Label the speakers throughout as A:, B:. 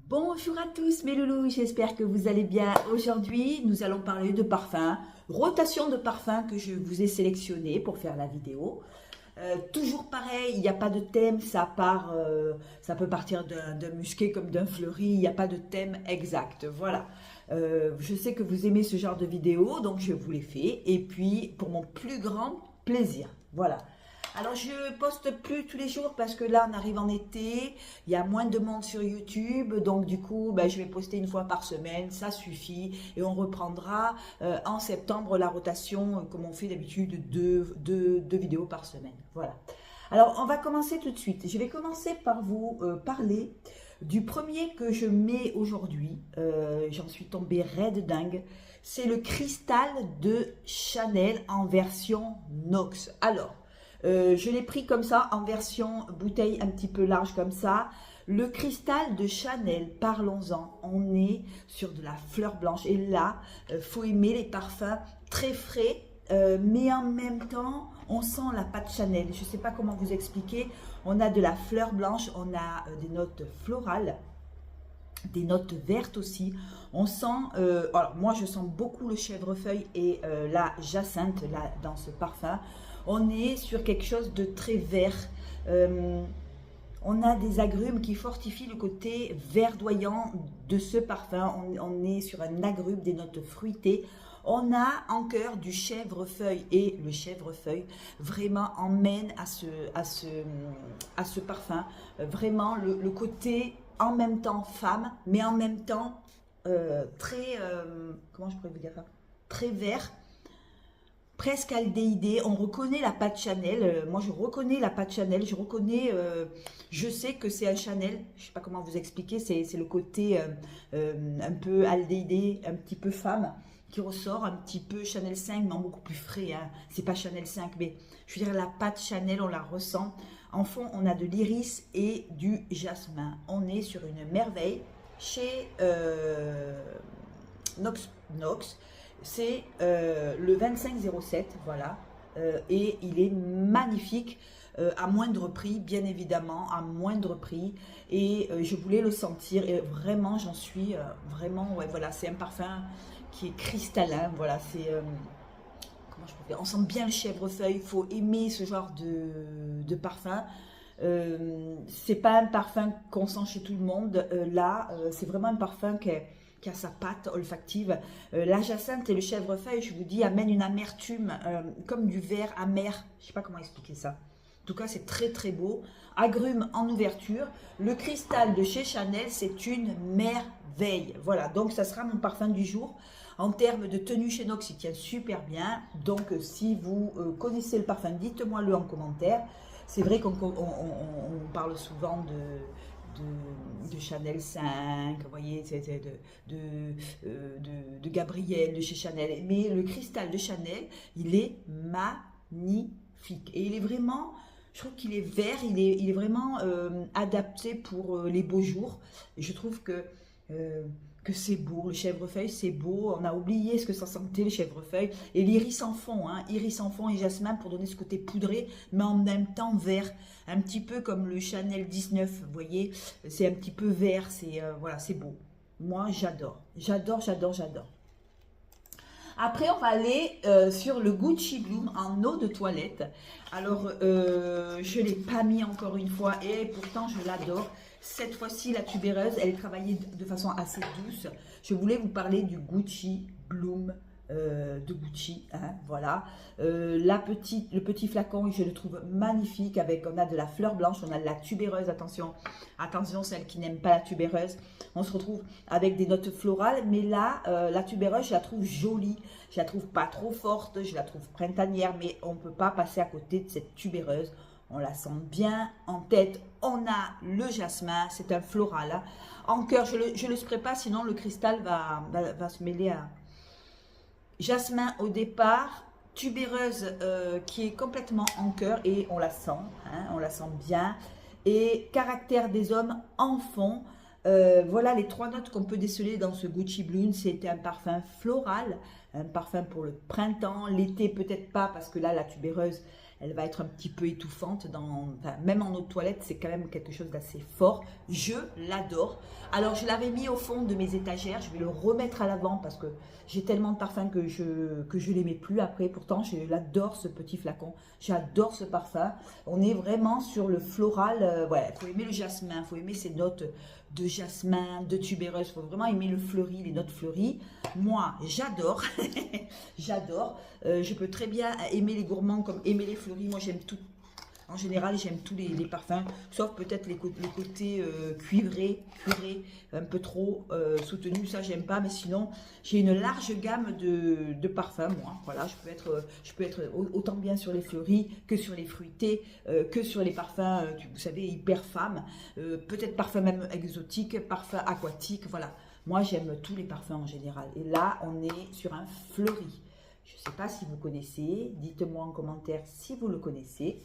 A: Bonjour à tous mes loulous, j'espère que vous allez bien. Aujourd'hui, nous allons parler de parfums, rotation de parfums que je vous ai sélectionné pour faire la vidéo. Toujours pareil, il n'y a pas de thème, ça peut partir d'un musqué comme d'un fleuri, il n'y a pas de thème exact. Voilà. Je sais que vous aimez ce genre de vidéo, donc je vous l'ai fait. Et puis, pour mon plus grand plaisir. Voilà. Alors, je poste plus tous les jours parce que là, on arrive en été, il y a moins de monde sur YouTube, donc du coup, ben, je vais poster une fois par semaine, ça suffit, et on reprendra en septembre la rotation, comme on fait d'habitude, deux vidéos par semaine. Voilà. Alors, on va commencer tout de suite. Je vais commencer par vous parler du premier que je mets aujourd'hui. J'en suis tombée raide dingue. C'est le cristal de Chanel en version Nox. Alors, je l'ai pris comme ça, en version bouteille un petit peu large comme ça. Le cristal de Chanel, parlons-en, on est sur de la fleur blanche. Et là, faut aimer les parfums très frais, mais en même temps, on sent la pâte Chanel. Je ne sais pas comment vous expliquer. On a de la fleur blanche, on a des notes florales, des notes vertes aussi. On sent, alors moi je sens beaucoup le chèvrefeuille et la jacinthe là, dans ce parfum. On est sur quelque chose de très vert. On a des agrumes qui fortifient le côté verdoyant de ce parfum. On est sur un agrume, des notes fruitées. On a en cœur du chèvrefeuille et le chèvrefeuille vraiment emmène à ce parfum. Vraiment le côté en même temps femme, mais en même temps très, comment je pourrais vous dire ça, très vert, presque aldéhyde. On reconnaît la pâte Chanel. Moi, je reconnais la pâte Chanel. Je reconnais, je sais que c'est un Chanel. Je ne sais pas comment vous expliquer. C'est le côté un peu aldéhyde, un petit peu femme, qui ressort un petit peu Chanel 5, mais en beaucoup plus frais. Hein. C'est pas Chanel 5, mais je veux dire, la pâte Chanel, on la ressent. En fond, on a de l'iris et du jasmin. On est sur une merveille chez Nox. C'est le 2507, voilà. Et il est magnifique, à moindre prix, bien évidemment, à moindre prix. Et je voulais le sentir, et vraiment, j'en suis vraiment, ouais, voilà, c'est un parfum qui est cristallin, voilà, c'est, comment je peux dire, on sent bien le chèvrefeuille, il faut aimer ce genre de parfum. C'est pas un parfum qu'on sent chez tout le monde, là, c'est vraiment un parfum qui a sa patte olfactive. La jacinthe et le chèvrefeuille, je vous dis, amènent une amertume, comme du verre amer. Je ne sais pas comment expliquer ça. En tout cas, c'est très très beau. Agrumes en ouverture. Le cristal de chez Chanel, c'est une merveille. Voilà, donc ça sera mon parfum du jour. En termes de tenue chez Nox, il tient super bien. Donc, si vous connaissez le parfum, dites-moi-le en commentaire. C'est vrai qu'on parle souvent de Chanel 5, vous voyez, de Gabrielle de chez Chanel. Mais le cristal de Chanel, il est magnifique. Et il est vraiment, je trouve qu'il est vert, il est vraiment adapté pour les beaux jours. Et je trouve que c'est beau, le chèvrefeuille c'est beau, on a oublié ce que ça sentait le chèvrefeuille, et l'iris en fond, hein, iris en fond et jasmin pour donner ce côté poudré, mais en même temps vert, un petit peu comme le Chanel 19, vous voyez, c'est un petit peu vert, c'est voilà, c'est beau. Moi j'adore, j'adore, j'adore, j'adore. Après, on va aller sur le Gucci Bloom en eau de toilette. Alors, je ne l'ai pas mis encore une fois et pourtant, je l'adore. Cette fois-ci, la tubéreuse, elle est travaillée de façon assez douce. Je voulais vous parler du Gucci Bloom de Gucci, hein, voilà. Le petit flacon, je le trouve magnifique. On a de la fleur blanche, on a de la tubéreuse. Attention, attention, celles qui n'aiment pas la tubéreuse. On se retrouve avec des notes florales, mais là, la tubéreuse, je la trouve jolie. Je la trouve pas trop forte, je la trouve printanière, mais on ne peut pas passer à côté de cette tubéreuse. On la sent bien en tête. On a le jasmin, c'est un floral. Hein. En cœur, je le spray pas, sinon le cristal va se mêler à jasmin au départ. Tubéreuse qui est complètement en cœur et on la sent, hein, on la sent bien. Et caractère des hommes en fond. Voilà les trois notes qu'on peut déceler dans ce Gucci Bloom. C'était un parfum floral, un parfum pour le printemps, l'été peut-être pas parce que là la tubéreuse elle va être un petit peu étouffante. Enfin, même en eau de toilette, c'est quand même quelque chose d'assez fort. Je l'adore. Alors, je l'avais mis au fond de mes étagères. Je vais le remettre à l'avant parce que j'ai tellement de parfums que je l'aimais plus après. Pourtant, je l'adore ce petit flacon. J'adore ce parfum. On est vraiment sur le floral. Ouais, il faut aimer le jasmin, il faut aimer ces notes de jasmin, de tubéreuse. Il faut vraiment aimer le fleuri, les notes fleuries. Moi, j'adore. J'adore. Je peux très bien aimer les gourmands comme aimer les fleuris. Moi, j'aime tout. En général, j'aime tous les parfums, sauf peut-être les côtés cuivrés, un peu trop soutenus, ça j'aime pas, mais sinon j'ai une large gamme de parfums, moi, voilà, je peux être autant bien sur les fleuris que sur les fruités, que sur les parfums, vous savez, hyper femmes, peut-être parfums même exotiques, parfums aquatiques, voilà, moi j'aime tous les parfums en général, et là on est sur un fleuri, je ne sais pas si vous connaissez, dites-moi en commentaire si vous le connaissez.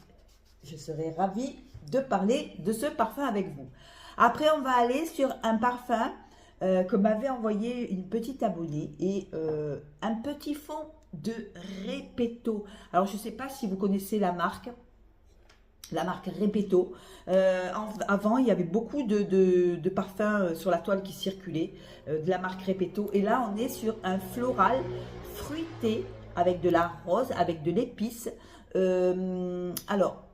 A: Je serais ravie de parler de ce parfum avec vous. Après, on va aller sur un parfum que m'avait envoyé une petite abonnée et un petit fond de Repetto. Alors, je ne sais pas si vous connaissez la marque Repetto. Avant, il y avait beaucoup de parfums sur la toile qui circulaient de la marque Repetto. Et là, on est sur un floral fruité avec de la rose, avec de l'épice. Alors,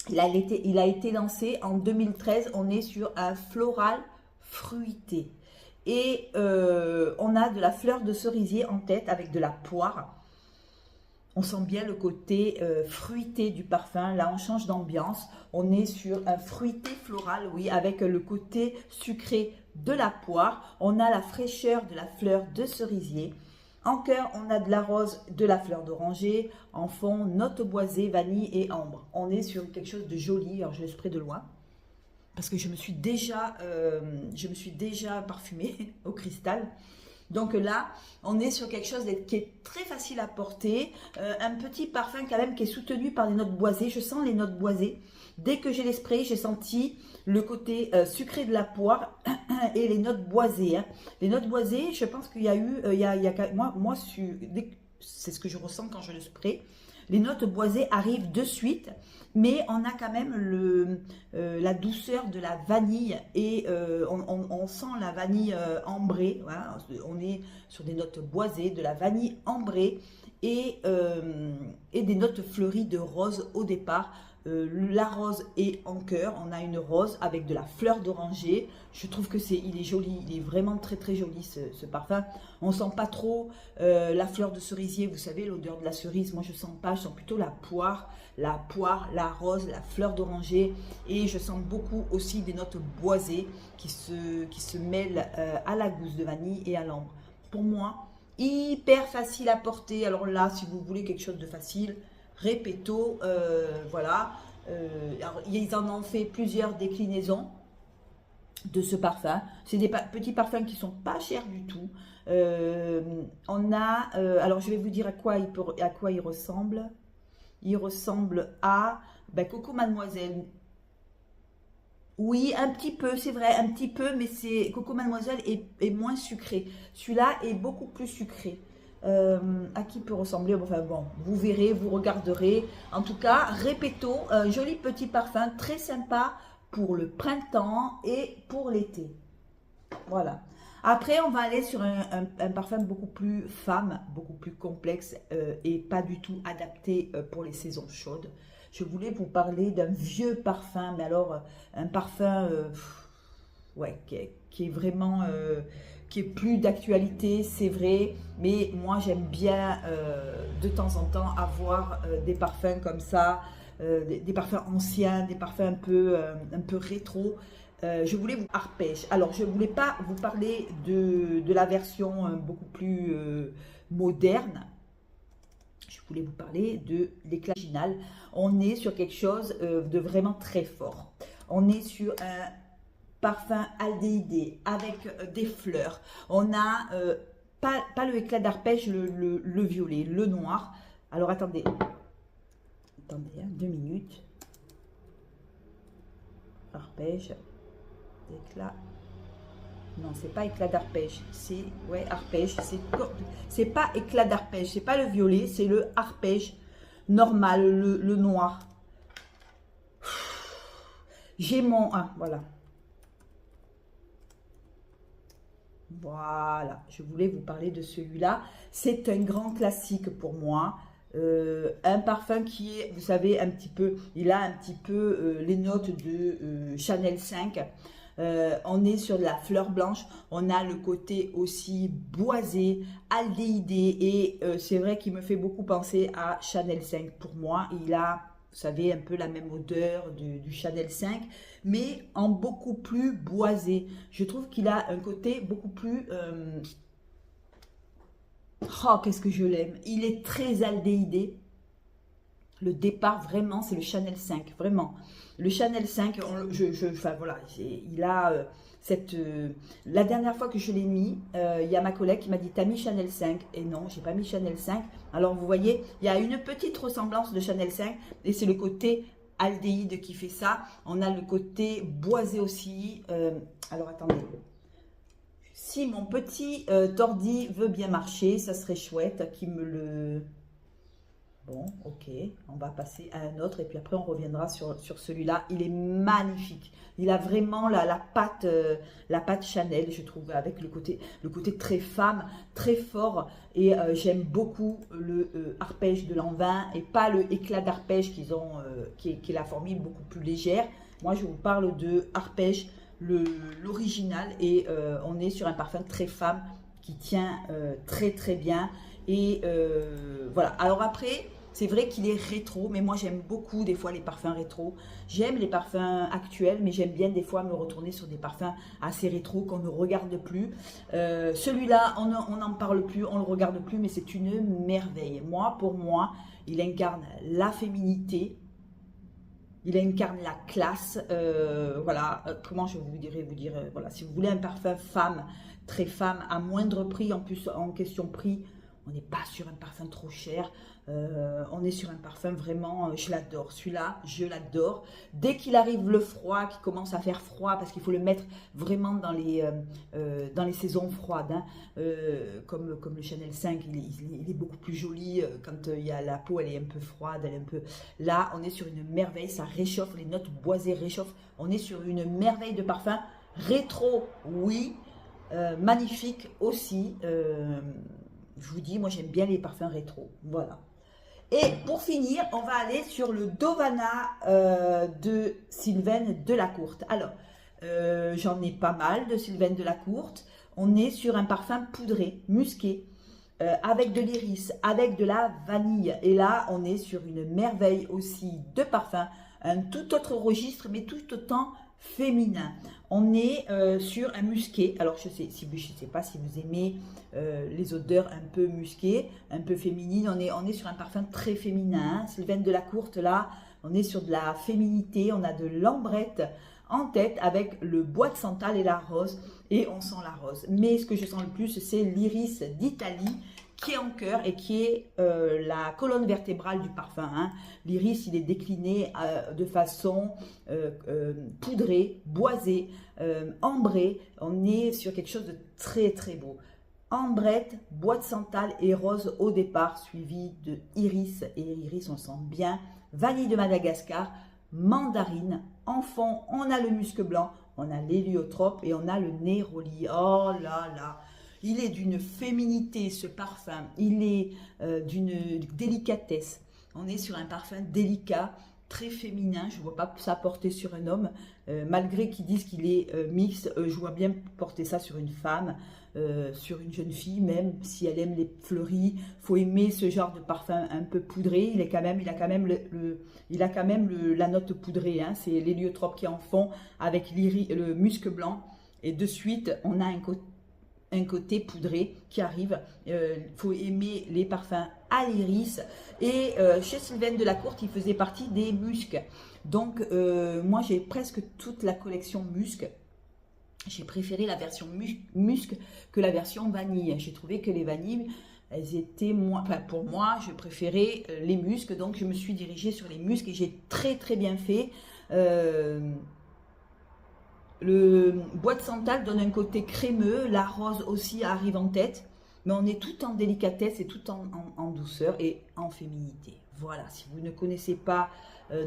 A: il a été lancé en 2013, on est sur un floral fruité. Et on a de la fleur de cerisier en tête avec de la poire. On sent bien le côté fruité du parfum. Là, on change d'ambiance. On est sur un fruité floral, oui, avec le côté sucré de la poire. On a la fraîcheur de la fleur de cerisier. En cœur, on a de la rose, de la fleur d'oranger. En fond, notes boisées, vanille et ambre. On est sur quelque chose de joli. Alors, je le spray de loin. Parce que je me suis déjà parfumée au cristal. Donc là, on est sur quelque chose qui est très facile à porter. Un petit parfum quand même qui est soutenu par les notes boisées. Je sens les notes boisées. Dès que j'ai les sprays, j'ai senti le côté sucré de la poire et les notes boisées. Hein. Les notes boisées, je pense qu'il y a eu, moi c'est ce que je ressens quand je le spray. Les notes boisées arrivent de suite, mais on a quand même la douceur de la vanille et on sent la vanille ambrée. Hein. On est sur des notes boisées, de la vanille ambrée et des notes fleuries de rose au départ. La rose est en cœur, on a une rose avec de la fleur d'oranger. Je trouve que il est joli, il est vraiment très très joli ce parfum. On sent pas trop la fleur de cerisier, vous savez l'odeur de la cerise, moi je sens pas, je sens plutôt la poire, la rose, la fleur d'oranger et je sens beaucoup aussi des notes boisées qui se mêlent à la gousse de vanille et à l'ambre. Pour moi, hyper facile à porter. Alors là, si vous voulez quelque chose de facile, Repetto, voilà. Alors, ils en ont fait plusieurs déclinaisons de ce parfum. C'est des petits parfums qui sont pas chers du tout. On a, alors je vais vous dire à quoi il ressemble. Il ressemble à Coco Mademoiselle. Oui, un petit peu, c'est vrai, un petit peu, mais Coco Mademoiselle est moins sucré. Celui-là est beaucoup plus sucré. À qui peut ressembler, enfin bon, vous verrez, vous regarderez. En tout cas, Repetto, un joli petit parfum, très sympa pour le printemps et pour l'été. Voilà. Après, on va aller sur un parfum beaucoup plus femme, beaucoup plus complexe et pas du tout adapté pour les saisons chaudes. Je voulais vous parler d'un vieux parfum, mais alors un parfum ouais, qui est vraiment... qui est plus d'actualité, c'est vrai, mais moi j'aime bien de temps en temps avoir des parfums comme ça, des parfums anciens, des parfums un peu rétro. Je voulais vous arpège. Alors je voulais pas vous parler de la version beaucoup plus moderne. Je voulais vous parler de l'éclat original. On est sur quelque chose de vraiment très fort. On est sur un parfum aldéhyde avec des fleurs. On a pas le éclat d'arpège, le violet, le noir. Alors attendez, hein, 2 minutes. Arpège, éclat. Non, c'est pas éclat d'arpège, c'est arpège. C'est pas éclat d'arpège, c'est pas le violet, c'est le arpège. normal, le noir. J'ai mon... Ah, voilà. Voilà, je voulais vous parler de celui-là. C'est un grand classique pour moi. Un parfum qui est, vous savez, un petit peu, il a un petit peu les notes de Chanel 5. On est sur de la fleur blanche, on a le côté aussi boisé, aldéhyde, et c'est vrai qu'il me fait beaucoup penser à Chanel 5. Pour moi, il a, vous savez, un peu la même odeur du Chanel 5, mais en beaucoup plus boisé. Je trouve qu'il a un côté beaucoup plus... Oh, qu'est-ce que je l'aime. Il est très aldéhyde. Le départ, vraiment, c'est le Chanel 5, vraiment. Le Chanel 5, enfin voilà, il a cette... la dernière fois que je l'ai mis, il y a ma collègue qui m'a dit, t'as mis Chanel 5? Et non, j'ai pas mis Chanel 5. Alors vous voyez, il y a une petite ressemblance de Chanel 5, et c'est le côté aldéhyde qui fait ça. On a le côté boisé aussi. Alors attendez. Si mon petit tordi veut bien marcher, ça serait chouette qu'il me le... Bon, ok, on va passer à un autre et puis après on reviendra sur celui-là. Il est magnifique. Il a vraiment la patte Chanel, je trouve, avec le côté très femme, très fort. Et j'aime beaucoup le arpège de l'an 20 et pas le éclat d'arpège qu'ils ont, qui est la formule beaucoup plus légère. Moi, je vous parle de arpège, l'original, et on est sur un parfum très femme qui tient très très bien. Et voilà. Alors après, c'est vrai qu'il est rétro, mais moi j'aime beaucoup des fois les parfums rétro. J'aime les parfums actuels, mais j'aime bien des fois me retourner sur des parfums assez rétro qu'on ne regarde plus. Celui-là, on n'en parle plus, on ne le regarde plus, mais c'est une merveille. Moi, pour moi, il incarne la féminité. Il incarne la classe. Voilà, comment je vous dire, voilà, si vous voulez un parfum femme, très femme, à moindre prix, en plus en question prix, on n'est pas sur un parfum trop cher, on est sur un parfum vraiment, je l'adore, celui-là, je l'adore. Dès qu'il arrive le froid, qu'il commence à faire froid, parce qu'il faut le mettre vraiment dans les saisons froides, hein, comme le Chanel 5, il est beaucoup plus joli quand il y a la peau, elle est un peu froide, elle est un peu... Là, on est sur une merveille, ça réchauffe, les notes boisées réchauffent, on est sur une merveille de parfum, rétro, oui, magnifique aussi. Je vous dis, moi j'aime bien les parfums rétro. Voilà. Et pour finir, on va aller sur le Dovana de Sylvaine Delacourte. Alors, j'en ai pas mal de Sylvaine Delacourte. On est sur un parfum poudré, musqué, avec de l'iris, avec de la vanille. Et là, on est sur une merveille aussi de parfum. Un tout autre registre, mais tout autant féminin. On est sur un musqué. Alors je sais pas si vous aimez les odeurs un peu musquées, un peu féminines. On est sur un parfum très féminin. Sylvaine Delacourte, là, on est sur de la féminité. On a de l'ambrette en tête avec le bois de santal et la rose. Et on sent la rose. Mais ce que je sens le plus, c'est l'iris d'Italie, qui est en cœur et qui est la colonne vertébrale du parfum. Hein. L'iris, il est décliné de façon poudrée, boisée, ambrée. On est sur quelque chose de très très beau. Ambrette, bois de santal et rose au départ, suivi de iris. Et iris, on sent bien. Vanille de Madagascar, mandarine. En fond, on a le musc blanc, on a l'héliotrope et on a le néroli. Oh là là! Il est d'une féminité, ce parfum. Il est d'une délicatesse. On est sur un parfum délicat, très féminin. Je ne vois pas ça porter sur un homme. Malgré qu'ils disent qu'il est mixte, je vois bien porter ça sur une femme, sur une jeune fille, même si elle aime les fleuris. Il faut aimer ce genre de parfum un peu poudré. Il a quand même la note poudrée. Hein. C'est l'héliotrope qui est en fond avec le musc blanc. Et de suite, on a un côté poudré qui arrive. Faut aimer les parfums à l'iris. Et chez Sylvaine Delacourte, il faisait partie des muscs. Donc, moi, j'ai presque toute la collection musc. J'ai préféré la version musc que la version vanille. J'ai trouvé que les vanilles, elles étaient moins... Enfin, pour moi, je préférais les muscs. Donc, je me suis dirigée sur les muscs et j'ai très, très bien fait. Le bois de santal donne un côté crémeux, la rose aussi arrive en tête, mais on est tout en délicatesse et tout en douceur et en féminité. Voilà, si vous ne connaissez pas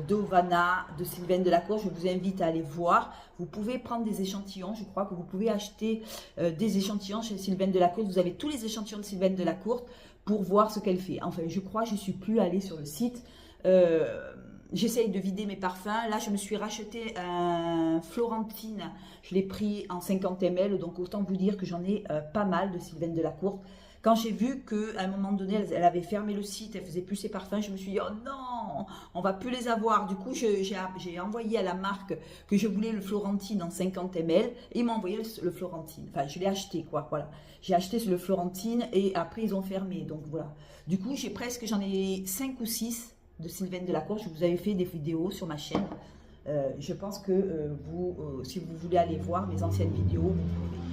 A: Dovana de Sylvaine Delacour, je vous invite à aller voir. Vous pouvez prendre des échantillons. Je crois que vous pouvez acheter des échantillons chez Sylvaine Delacour. Vous avez tous les échantillons de Sylvaine Delacour pour voir ce qu'elle fait. Enfin, je crois, je ne suis plus allée sur le site. J'essaye de vider mes parfums. Là, je me suis racheté un Florentine. Je l'ai pris en 50 ml. Donc, autant vous dire que j'en ai pas mal de Sylvaine Delacour. Quand j'ai vu qu'à un moment donné, elle avait fermé le site, elle faisait plus ses parfums, je me suis dit, oh non, on va plus les avoir. Du coup, j'ai envoyé à la marque que je voulais le Florentine en 50 ml et ils m'ont envoyé le Florentine. Enfin, je l'ai acheté, quoi, voilà. J'ai acheté le Florentine et après, ils ont fermé. Donc, voilà. Du coup, j'en ai 5 ou 6 de Sylvaine Delacour. Je vous avais fait des vidéos sur ma chaîne. Je pense que si vous voulez aller voir mes anciennes vidéos, vous pouvez.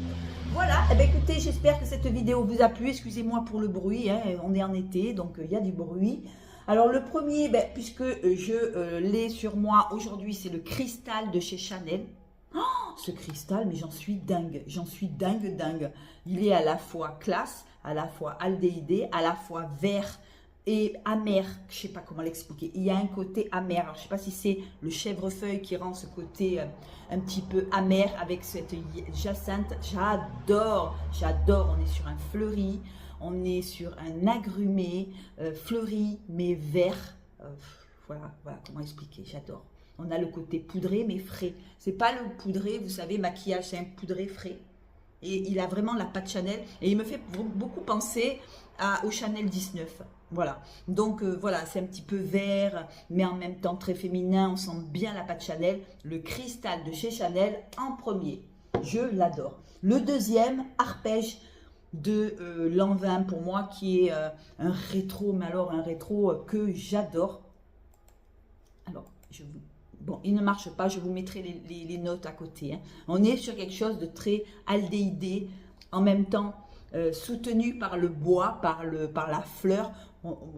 A: Voilà, eh bien, écoutez, j'espère que cette vidéo vous a plu. Excusez-moi pour le bruit, hein, on est en été, donc il y a du bruit. Alors le premier, puisque je l'ai sur moi aujourd'hui, c'est le cristal de chez Chanel. Oh, ce cristal, mais j'en suis dingue, dingue. Il est à la fois classe, à la fois aldéhyde, à la fois vert et amer, je ne sais pas comment l'expliquer. Il y a un côté amer. Alors, je ne sais pas si c'est le chèvrefeuille qui rend ce côté un petit peu amer avec cette jacinthe. J'adore. On est sur un fleuri, on est sur un agrumé, fleuri mais vert. Voilà comment expliquer. J'adore. On a le côté poudré mais frais. C'est pas le poudré, vous savez, maquillage, c'est un poudré frais. Et il a vraiment la patte Chanel. Et il me fait beaucoup penser au Chanel 19. Voilà. Donc, voilà, c'est un petit peu vert, mais en même temps très féminin. On sent bien la patte Chanel. Le cristal de chez Chanel en premier. Je l'adore. Le deuxième, arpège de Lanvin pour moi, qui est un rétro, mais alors un rétro que j'adore. Alors, bon, il ne marche pas, je vous mettrai les notes à côté. Hein. On est sur quelque chose de très aldéhyde, en même temps soutenu par le bois, par la fleur.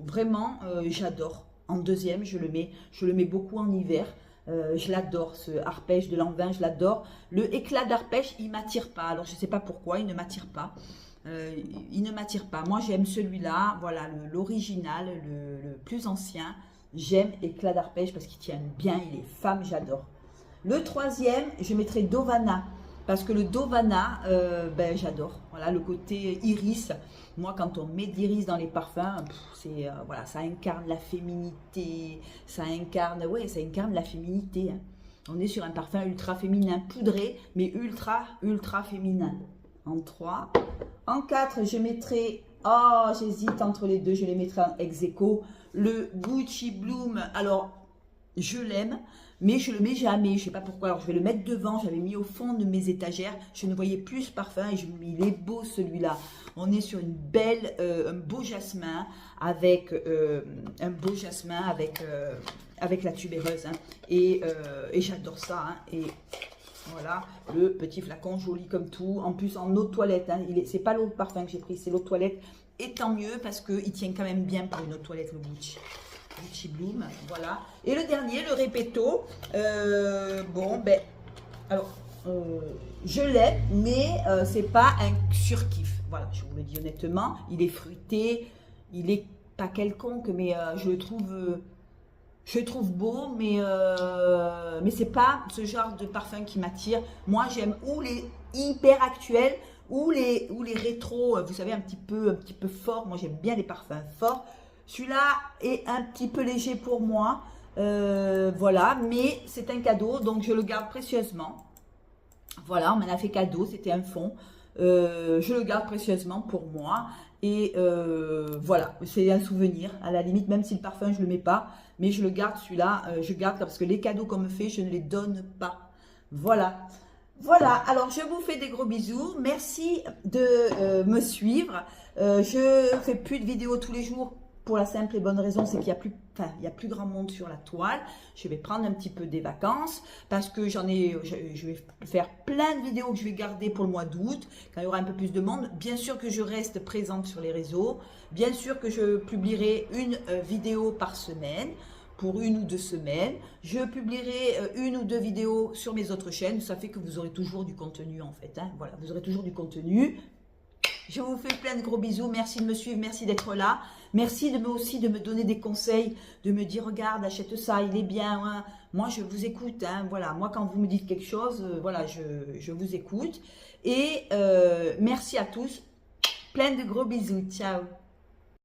A: Vraiment, j'adore. En deuxième, je le mets beaucoup en hiver. Je l'adore, ce arpège de Lanvin, je l'adore. Le éclat d'arpège, il ne m'attire pas. Alors, je ne sais pas pourquoi, il ne m'attire pas. Il ne m'attire pas. Moi, j'aime celui-là, voilà, l'original, le plus ancien. J'aime éclat d'arpège parce qu'il tient bien, il est femme, j'adore. Le troisième, je mettrai Dovana. Parce que le Dovana, j'adore. Voilà, le côté iris. Moi, quand on met de l'iris dans les parfums, voilà, ça incarne la féminité. Ça incarne la féminité. Hein. On est sur un parfum ultra féminin, poudré, mais ultra féminin. En 3. En 4, je mettrai... Oh, j'hésite entre les deux, je les mettrai en ex-aequo. Le Gucci Bloom, alors, je l'aime, mais je le mets jamais, je ne sais pas pourquoi. Alors, je vais le mettre devant, j'avais mis au fond de mes étagères, je ne voyais plus ce parfum et il est beau celui-là. On est sur un beau jasmin avec avec la tubéreuse. Hein. Et j'adore ça. Hein. Et voilà, le petit flacon joli comme tout. En plus, en eau de toilette. Hein. C'est pas l'eau de parfum que j'ai pris, c'est l'eau de toilette. Et tant mieux parce qu'il tient quand même bien pour une eau de toilette, le Gucci Bloom. Voilà. Et le dernier, le Repetto. Je l'aime, mais c'est pas un surkiff. Voilà, je vous le dis honnêtement. Il est fruité, il est pas quelconque, mais je le trouve beau, mais c'est pas ce genre de parfum qui m'attire. Moi, j'aime ou les hyper actuels ou les rétros, vous savez, un petit peu forts. Moi, j'aime bien les parfums forts. Celui-là est un petit peu léger pour moi. Voilà, mais c'est un cadeau, donc je le garde précieusement. Voilà, on m'en a fait cadeau, c'était un fond. Je le garde précieusement pour moi. Et voilà, c'est un souvenir, à la limite, même si le parfum, je ne le mets pas. Mais je le garde, celui-là, je garde parce que les cadeaux qu'on me fait, je ne les donne pas. Voilà. Voilà, alors je vous fais des gros bisous. Merci de me suivre. Je fais plus de vidéos tous les jours. Pour la simple et bonne raison, c'est qu'il y a plus grand monde sur la toile. Je vais prendre un petit peu des vacances parce que je vais faire plein de vidéos que je vais garder pour le mois d'août, quand il y aura un peu plus de monde. Bien sûr que je reste présente sur les réseaux. Bien sûr que je publierai une vidéo par semaine pour 1 ou 2 semaines. Je publierai 1 ou 2 vidéos sur mes autres chaînes. Ça fait que vous aurez toujours du contenu en fait. Hein. Voilà, vous aurez toujours du contenu. Je vous fais plein de gros bisous. Merci de me suivre, merci d'être là. Merci aussi de me donner des conseils, de me dire regarde, achète ça, il est bien. Hein. Moi, je vous écoute. Hein. Voilà, moi, quand vous me dites quelque chose, voilà, je vous écoute. Et merci à tous. Plein de gros bisous. Ciao.